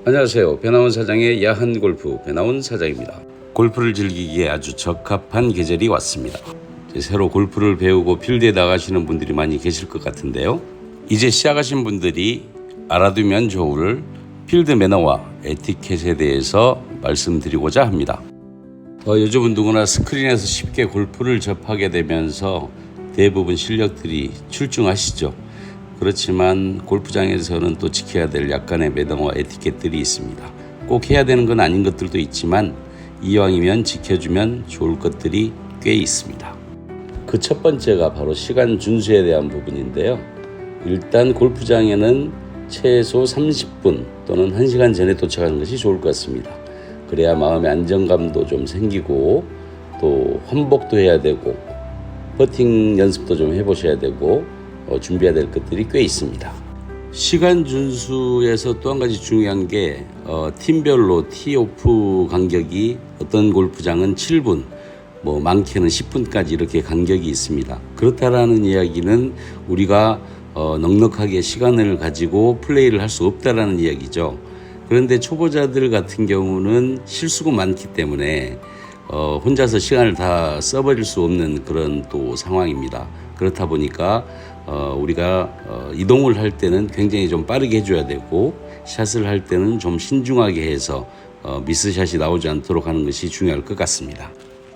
안녕하세요. 배나온 사장의 야한 골프 배나온 사장입니다. 골프를 즐기기에 아주 적합한 계절이 왔습니다. 새로 골프를 배우고 필드에 나가시는 분들이 많이 계실 것 같은데요. 이제 시작하신 분들이 알아두면 좋을 필드 매너와 에티켓에 대해서 말씀드리고자 합니다. 요즘은 누구나 스크린에서 쉽게 골프를 접하게 되면서 대부분 실력들이 출중하시죠. 그렇지만 골프장에서는 또 지켜야 될 약간의 매너와 에티켓들이 있습니다. 꼭 해야 되는 건 아닌 것들도 있지만 이왕이면 지켜주면 좋을 것들이 꽤 있습니다. 그 첫 번째가 바로 시간 준수에 대한 부분인데요. 일단 골프장에는 최소 30분 또는 1시간 전에 도착하는 것이 좋을 것 같습니다. 그래야 마음의 안정감도 좀 생기고 또 환복도 해야 되고 퍼팅 연습도 좀 해보셔야 되고 준비해야 될 것들이 꽤 있습니다. 시간 준수에서 또 한 가지 중요한 게 팀별로 티오프 간격이 어떤 골프장은 7분, 많게는 10분까지 이렇게 간격이 있습니다. 그렇다라는 이야기는 우리가 넉넉하게 시간을 가지고 플레이를 할 수 없다라는 이야기죠. 그런데 초보자들 같은 경우는 실수가 많기 때문에 혼자서 시간을 다 써버릴 수 없는 그런 또 상황입니다. 그렇다 보니까 우리가 이동을 할 때는 굉장히 좀 빠르게 해줘야 되고 샷을 할 때는 좀 신중하게 해서 미스샷이 나오지 않도록 하는 것이 중요할 것 같습니다.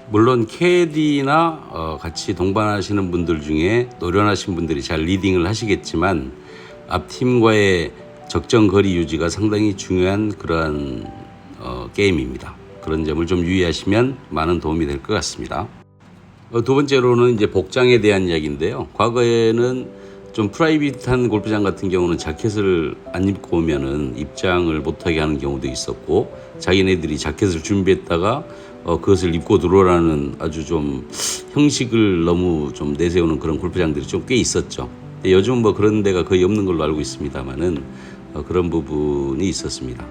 물론 캐디나 같이 동반하시는 분들 중에 노련하신 분들이 잘 리딩을 하시겠지만 앞팀과의 적정 거리 유지가 상당히 중요한 그러한 게임입니다. 그런 점을 좀 유의하시면 많은 도움이 될 것 같습니다. 두 번째로는 이제 복장에 대한 이야기인데요. 과거에는 좀 프라이빗한 골프장 같은 경우는 자켓을 안 입고 오면은 입장을 못하게 하는 경우도 있었고 자기네들이 자켓을 준비했다가 그것을 입고 들어오라는 아주 좀 형식을 너무 좀 내세우는 그런 골프장들이 좀 꽤 있었죠. 요즘 그런 데가 거의 없는 걸로 알고 있습니다만은 그런 부분이 있었습니다.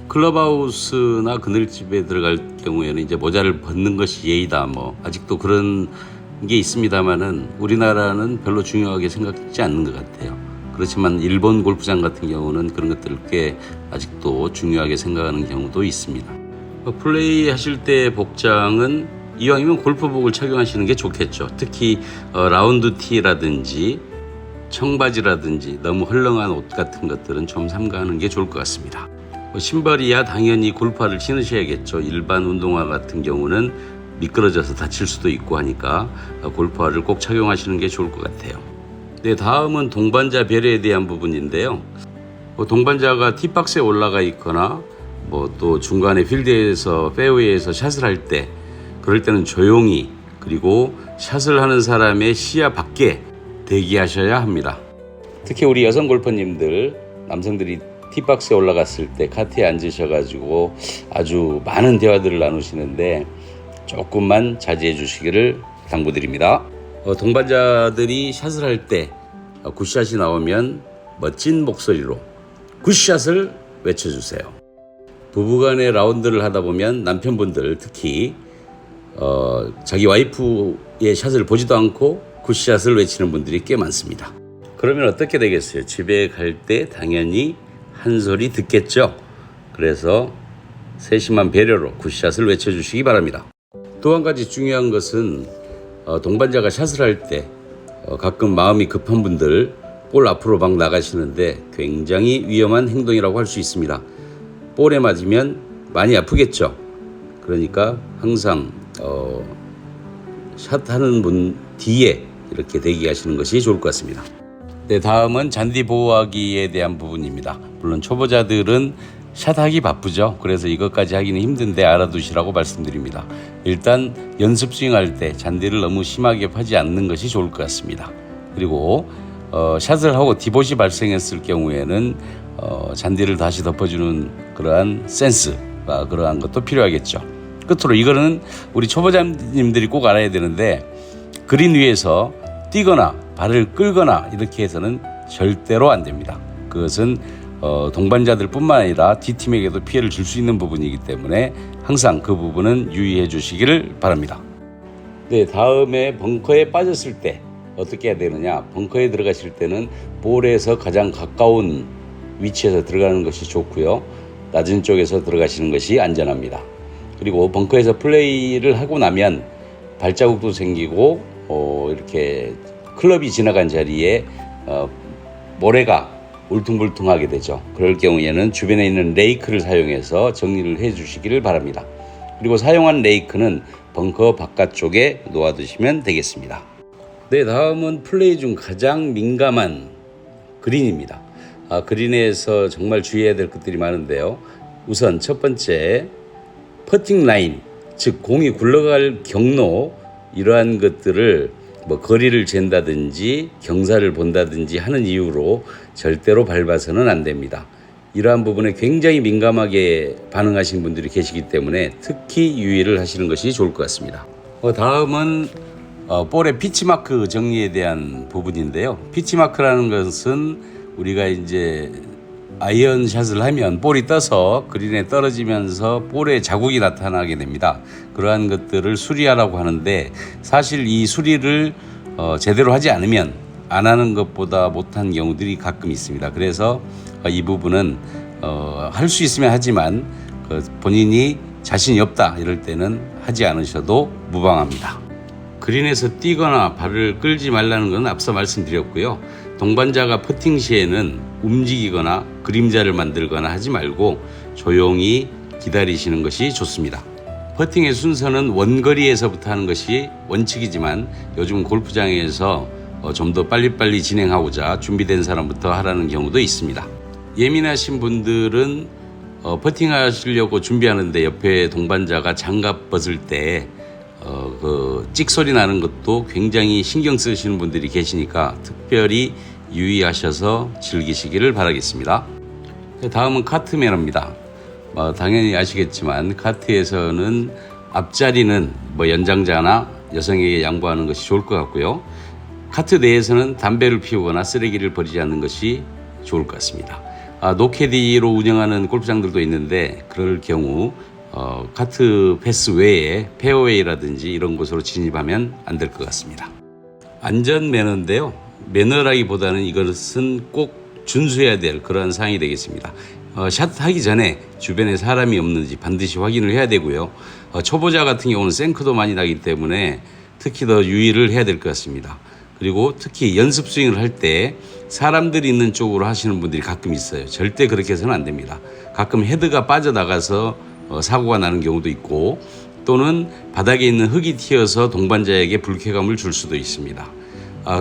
클럽하우스나 그늘집에 들어갈 경우에는 이제 모자를 벗는 것이 예의다 아직도 그런 게 있습니다만은 우리나라는 별로 중요하게 생각지 않는 것 같아요. 그렇지만 일본 골프장 같은 경우는 그런 것들을 꽤 아직도 중요하게 생각하는 경우도 있습니다. 플레이 하실 때 복장은 이왕이면 골프복을 착용하시는 게 좋겠죠. 특히 라운드 티라든지 청바지라든지 너무 헐렁한 옷 같은 것들은 좀 삼가하는 게 좋을 것 같습니다. 신발이야 당연히 골프화를 신으셔야겠죠. 일반 운동화 같은 경우는 미끄러져서 다칠 수도 있고 하니까 골프화를 꼭 착용하시는 게 좋을 것 같아요. 네, 다음은 동반자 배려에 대한 부분인데요. 동반자가 티박스에 올라가 있거나 또 중간에 필드에서 페어웨이에서 샷을 할 때 그럴 때는 조용히 그리고 샷을 하는 사람의 시야 밖에 대기하셔야 합니다. 특히 우리 여성 골퍼님들 남성들이 티박스에 올라갔을 때 카트에 앉으셔가지고 아주 많은 대화들을 나누시는데 조금만 자제해 주시기를 당부드립니다. 동반자들이 샷을 할 때 굿샷이 나오면 멋진 목소리로 굿샷을 외쳐주세요. 부부간의 라운드를 하다 보면 남편분들 특히 자기 와이프의 샷을 보지도 않고 굿샷을 외치는 분들이 꽤 많습니다. 그러면 어떻게 되겠어요? 집에 갈 때 당연히 한 소리 듣겠죠. 그래서 세심한 배려로 굿샷을 외쳐주시기 바랍니다. 또 한 가지 중요한 것은 동반자가 샷을 할 때 가끔 마음이 급한 분들 볼 앞으로 막 나가시는데 굉장히 위험한 행동이라고 할 수 있습니다. 볼에 맞으면 많이 아프겠죠. 그러니까 항상 샷하는 분 뒤에 이렇게 대기하시는 것이 좋을 것 같습니다. 네, 다음은 잔디 보호하기에 대한 부분입니다. 물론 초보자들은 샷하기 바쁘죠. 그래서 이것까지 하기는 힘든데 알아두시라고 말씀드립니다. 일단 연습 스윙할 때 잔디를 너무 심하게 파지 않는 것이 좋을 것 같습니다. 그리고 샷을 하고 디봇이 발생했을 경우에는 잔디를 다시 덮어주는 그러한 센스가 그러한 것도 필요하겠죠. 끝으로 이거는 우리 초보자님들이 꼭 알아야 되는데 그린 위에서 뛰거나 발을 끌거나 이렇게 해서는 절대로 안 됩니다. 그것은 동반자들 뿐만 아니라 D팀에게도 피해를 줄 수 있는 부분이기 때문에 항상 그 부분은 유의해 주시기를 바랍니다. 네, 다음에 벙커에 빠졌을 때 어떻게 해야 되느냐. 벙커에 들어가실 때는 볼에서 가장 가까운 위치에서 들어가는 것이 좋고요. 낮은 쪽에서 들어가시는 것이 안전합니다. 그리고 벙커에서 플레이를 하고 나면 발자국도 생기고 이렇게 클럽이 지나간 자리에 모래가 울퉁불퉁하게 되죠. 그럴 경우에는 주변에 있는 레이크를 사용해서 정리를 해 주시기를 바랍니다. 그리고 사용한 레이크는 벙커 바깥쪽에 놓아두시면 되겠습니다. 네, 다음은 플레이 중 가장 민감한 그린입니다. 그린에서 정말 주의해야 될 것들이 많은데요. 우선 첫 번째, 퍼팅 라인, 즉 공이 굴러갈 경로, 이러한 것들을 거리를 잰다든지 경사를 본다든지 하는 이유로 절대로 밟아서는 안 됩니다. 이러한 부분에 굉장히 민감하게 반응하시는 분들이 계시기 때문에 특히 유의를 하시는 것이 좋을 것 같습니다. 다음은 볼의 피치마크 정리에 대한 부분인데요. 피치마크라는 것은 우리가 이제 아이언샷을 하면 볼이 떠서 그린에 떨어지면서 볼에 자국이 나타나게 됩니다. 그러한 것들을 수리하라고 하는데, 사실 이 수리를 제대로 하지 않으면 안 하는 것보다 못한 경우들이 가끔 있습니다. 그래서 이 부분은 할 수 있으면 하지만 본인이 자신이 없다 이럴 때는 하지 않으셔도 무방합니다. 그린에서 뛰거나 발을 끌지 말라는 건 앞서 말씀드렸고요. 동반자가 퍼팅 시에는 움직이거나 그림자를 만들거나 하지 말고 조용히 기다리시는 것이 좋습니다. 퍼팅의 순서는 원거리에서부터 하는 것이 원칙이지만 요즘 골프장에서 좀 더 빨리빨리 진행하고자 준비된 사람부터 하라는 경우도 있습니다. 예민하신 분들은 퍼팅 하시려고 준비하는데 옆에 동반자가 장갑 벗을 때 찍소리 나는 것도 굉장히 신경 쓰시는 분들이 계시니까 특별히 유의하셔서 즐기시기를 바라겠습니다. 다음은 카트 매너입니다. 당연히 아시겠지만 카트에서는 앞자리는 연장자나 여성에게 양보하는 것이 좋을 것 같고요. 카트 내에서는 담배를 피우거나 쓰레기를 버리지 않는 것이 좋을 것 같습니다. 노캐디로 운영하는 골프장들도 있는데 그럴 경우 카트 패스 외에 페어웨이라든지 이런 곳으로 진입하면 안 될 것 같습니다. 안전 매너인데요. 매너라기보다는 이것은 꼭 준수해야 될 그러한 사항이 되겠습니다. 샷 하기 전에 주변에 사람이 없는지 반드시 확인을 해야 되고요. 초보자 같은 경우는 생크도 많이 나기 때문에 특히 더 유의를 해야 될 것 같습니다. 그리고 특히 연습 스윙을 할 때 사람들이 있는 쪽으로 하시는 분들이 가끔 있어요. 절대 그렇게 해서는 안 됩니다. 가끔 헤드가 빠져나가서 사고가 나는 경우도 있고, 또는 바닥에 있는 흙이 튀어서 동반자에게 불쾌감을 줄 수도 있습니다.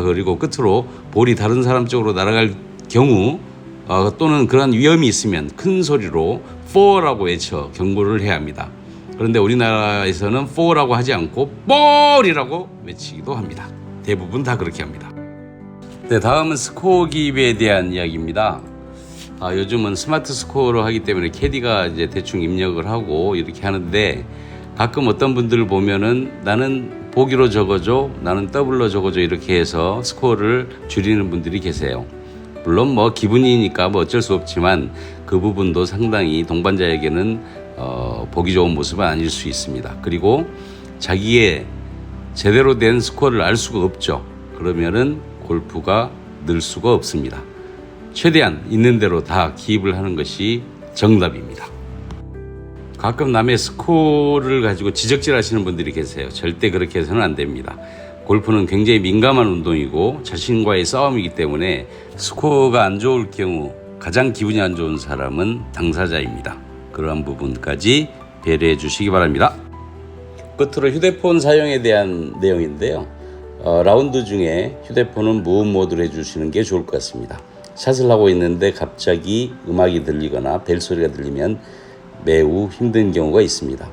그리고 끝으로 볼이 다른 사람 쪽으로 날아갈 경우 또는 그런 위험이 있으면 큰 소리로 4라고 외쳐 경고를 해야 합니다. 그런데 우리나라에서는 4라고 하지 않고 볼이라고 외치기도 합니다. 대부분 다 그렇게 합니다. 네, 다음은 스코어 기입에 대한 이야기입니다. 요즘은 스마트 스코어로 하기 때문에 캐디가 이제 대충 입력을 하고 이렇게 하는데, 가끔 어떤 분들을 보면은 나는 보기로 적어줘, 나는 더블로 적어줘 이렇게 해서 스코어를 줄이는 분들이 계세요. 물론 기분이니까 어쩔 수 없지만 그 부분도 상당히 동반자에게는 보기 좋은 모습은 아닐 수 있습니다. 그리고 자기의 제대로 된 스코어를 알 수가 없죠. 그러면은 골프가 늘 수가 없습니다. 최대한 있는 대로 다 기입을 하는 것이 정답입니다. 가끔 남의 스코어를 가지고 지적질 하시는 분들이 계세요. 절대 그렇게 해서는 안 됩니다. 골프는 굉장히 민감한 운동이고 자신과의 싸움이기 때문에 스코어가 안 좋을 경우 가장 기분이 안 좋은 사람은 당사자입니다. 그러한 부분까지 배려해 주시기 바랍니다. 끝으로 휴대폰 사용에 대한 내용인데요. 라운드 중에 휴대폰은 무음 모드로 해주시는 게 좋을 것 같습니다. 샷을 하고 있는데 갑자기 음악이 들리거나 벨소리가 들리면 매우 힘든 경우가 있습니다.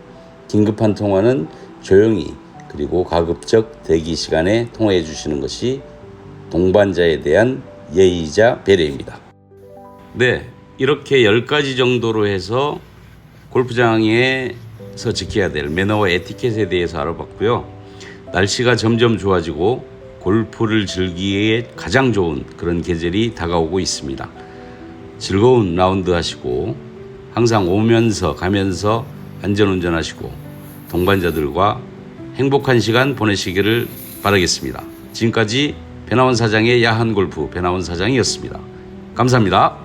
긴급한 통화는 조용히 그리고 가급적 대기 시간에 통화해 주시는 것이 동반자에 대한 예의이자 배려입니다. 네, 이렇게 10가지 정도로 해서 골프장에서 지켜야 될 매너와 에티켓에 대해서 알아봤고요. 날씨가 점점 좋아지고 골프를 즐기기에 가장 좋은 그런 계절이 다가오고 있습니다. 즐거운 라운드 하시고 항상 오면서 가면서 안전운전 하시고 동반자들과 행복한 시간 보내시기를 바라겠습니다. 지금까지 배나원 사장의 야한 골프 배나원 사장이었습니다. 감사합니다.